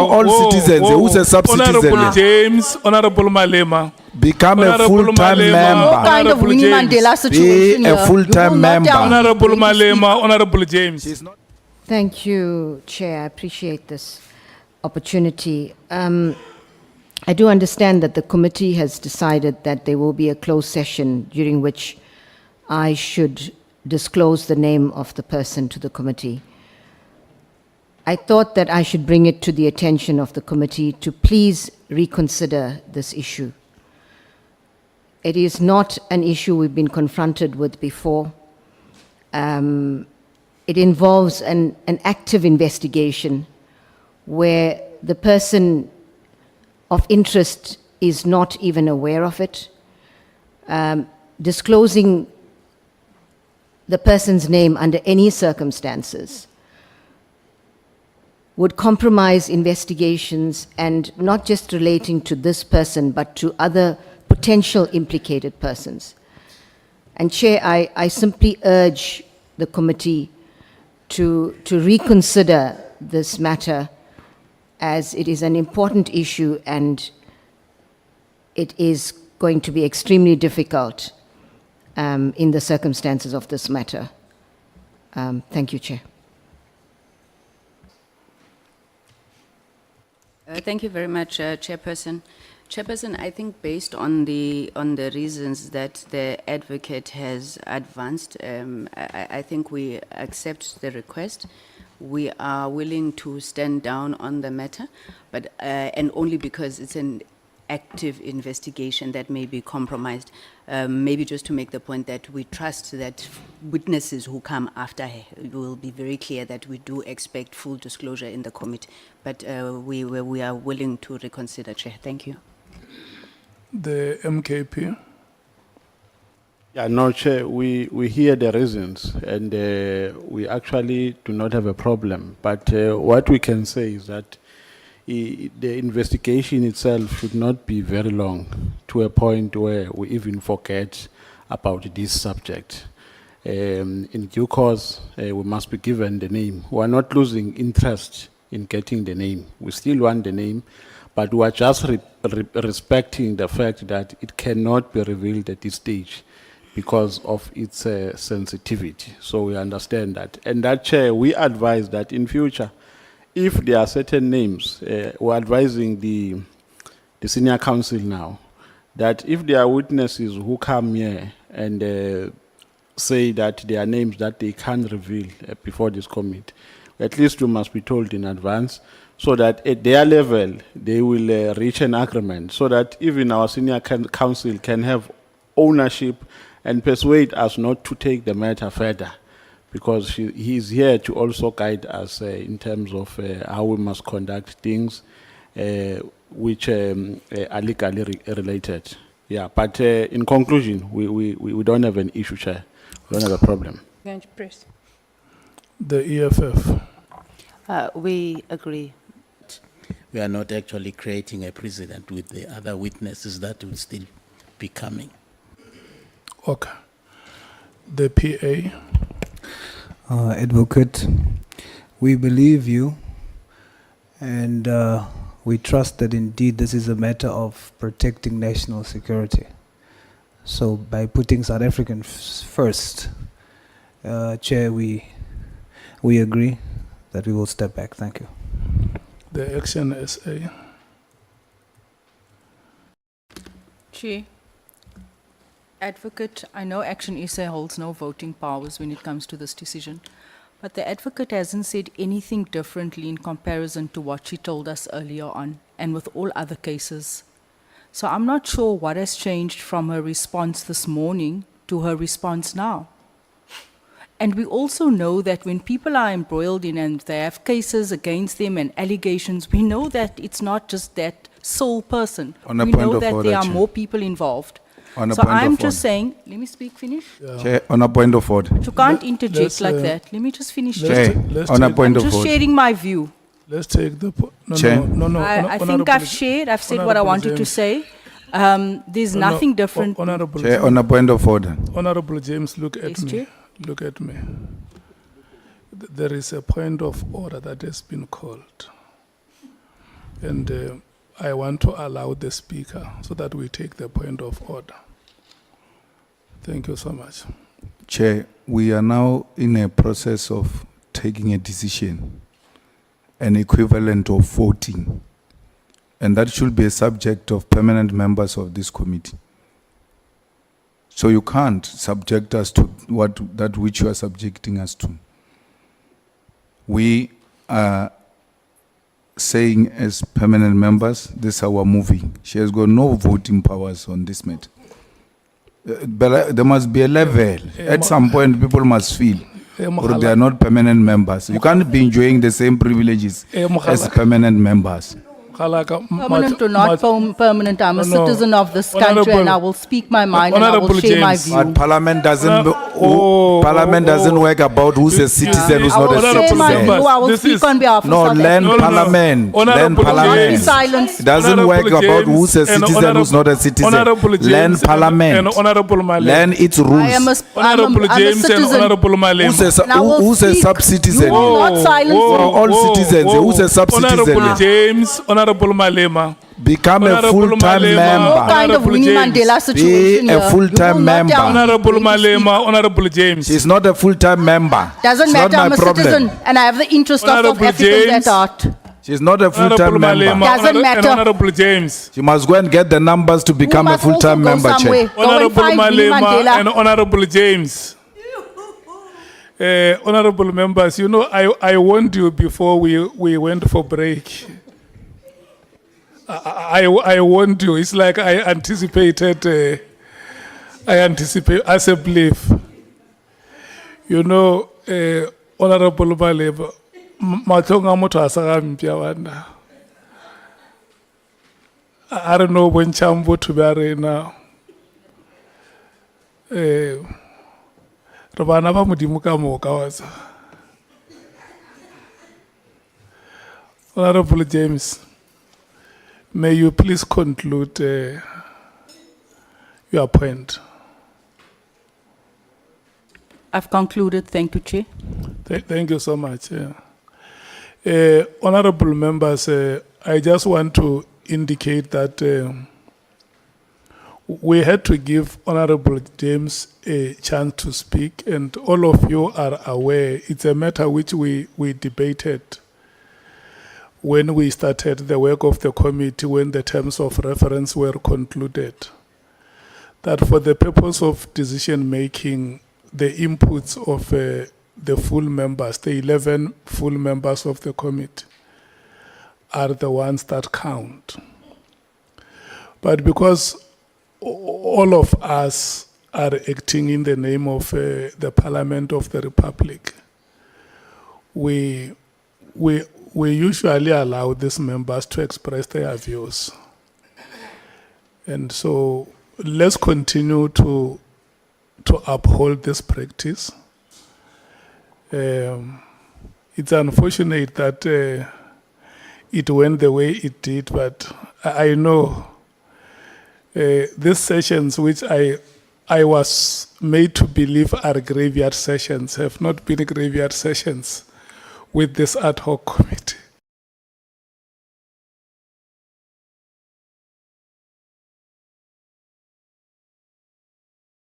all citizens. Who's a sub-citizen? Honorable James, Honorable Malema. Become a Honorable full-time Malema. member. What kind of Honorable Winnie James. Mandela situation Be a here? full-time You will not member. tell me Honorable when to speak. Malema, Honorable James. Thank you, Chair. I appreciate this opportunity. I do understand that the committee has decided that there will be a closed session during which I should disclose the name of the person to the committee. I thought that I should bring it to the attention of the committee to please reconsider this issue. It is not an issue we've been confronted with before. It involves an active investigation where the person of interest is not even aware of it. Disclosing the person's name under any circumstances would compromise investigations, and not just relating to this person, but to other potential implicated persons. And Chair, I simply urge the committee to reconsider this matter, as it is an important issue and it is going to be extremely difficult in the circumstances of this matter. Thank you, Chair. Thank you very much, Chairperson. Chairperson, I think based on the reasons that the advocate has advanced, I think we accept the request. We are willing to stand down on the matter, but and only because it's an active investigation that may be compromised. Maybe just to make the point that we trust that witnesses who come after will be very clear that we do expect full disclosure in the committee, but we are willing to reconsider, Chair. Thank you. The MKP. Yeah, no, Chair, we hear the reasons, and we actually do not have a problem. But what we can say is that the investigation itself should not be very long, to a point where we even forget about this subject. In due course, we must be given the name. We are not losing interest in getting the name. We still want the name, but we are just respecting the fact that it cannot be revealed at this stage because of its sensitivity. So we understand that. And that, Chair, we advise that in future, if there are certain names, we're advising the senior counsel now, that if there are witnesses who come here and say that there are names that they can't reveal before this committee, at least you must be told in advance, so that at their level, they will reach an agreement, so that even our senior counsel can have ownership and persuade us not to take the matter further, because he is here to also guide us in terms of how we must conduct things which are legally related. Yeah, but in conclusion, we don't have an issue, Chair. We don't have a problem. The EFF. We agree. We are not actually creating a precedent with the other witnesses that will still be coming. Okay. The PA. Advocate, we believe you, and we trust that indeed this is a matter of protecting national security. So by putting South Africans first, Chair, we agree that we will step back. Thank you. The Action SA. Chair. Advocate, I know Action SA holds no voting powers when it comes to this decision, but the advocate hasn't said anything differently in comparison to what she told us earlier on and with all other cases. So I'm not sure what has changed from her response this morning to her response now. And we also know that when people are embroiled in and they have cases against them and allegations, we know that it's not just that sole person. On a We point know of that order, there are Chair. more people involved. On a So point of I'm order. just saying, let me speak, finish. Chair, on a point of order. You can't interject let's, like that. Let me just finish. Chair, let's on a take- point I'm of just order. sharing my view. Let's take the... Chair. No. I think I've shared, I've said what I Honorable wanted to James. say. There's nothing different. Honorable Chair, James. on a point of order. Honorable James, look at Yes, me. Chair. Look at me. There is a point of order that has been called. And I want to allow the speaker so that we take the point of order. Thank you so much. Chair, we are now in a process of taking a decision, an equivalent of voting, and that should be a subject of permanent members of this committee. So you can't subject us to that which you are subjecting us to. We are saying as permanent members, this is our moving. She has got no voting powers on this matter. But there must be a level. At some point, people must feel or they are not permanent members. You can't be enjoying the same privileges as permanent members. Permanent or not permanent, I'm a No. citizen of this country and I will speak my mind and I will Honorable share my James. view. But Parliament doesn't. Oh, Parliament oh, doesn't oh. work about who's a citizen, who's I not will a share Honorable my citizen. members, view, I will this speak is- on behalf of No, South learn Africa. Parliament. Learn Honorable Parliament. James. Silence. It doesn't Honorable work about James who's a and citizen, who's not a citizen. Honorable Learn James Parliament. and Honorable Malema. Learn its rules. I am Honorable I'm a James and citizen. Honorable Malema. And I will Who's a speak. sub-citizen? You will not silence me. all citizens. Who's a sub-citizen Honorable here? James, Honorable Malema. Become a Honorable full-time Malema. member. No kind of Honorable Winnie James. Mandela situation Be a here. full-time You will not member. tell me Honorable when to speak. Malema, Honorable James. She's not a full-time member. Doesn't It's matter, not I'm my a problem. citizen and I have the interest of South Honorable Africans James. at heart. She's not a Honorable full-time Malema member. Doesn't and matter. Honorable James. She must go and get the numbers to become You a must also full-time go member, somewhere. Chair. Go and Honorable find Winnie Malema Mandela. and Honorable James. Honorable members, you know, I warned you before we went for break. I warned you. It's like I anticipated as a belief. You know, Honorable Malema, matonga moto asagampia wana. I don't know when chambo to be now. Rabana ba modimo ka moka waza. Honorable James, may you please conclude your point. I've concluded. Thank you, Chair. Thank you so much. Honorable members, I just want to indicate that we had to give Honorable James a chance to speak, and all of you are aware it's a matter which we debated when we started the work of the committee, when the terms of reference were concluded, that for the purpose of decision making, the inputs of the full members, the 11 full members of the committee, are the ones that count. But because all of us are acting in the name of the Parliament of the Republic, we usually allow these members to express their views. And so let's continue to uphold this practice. It's unfortunate that it went the way it did, but I know these sessions, which I was made to believe are graveyard sessions, have not been graveyard sessions with this ad hoc committee.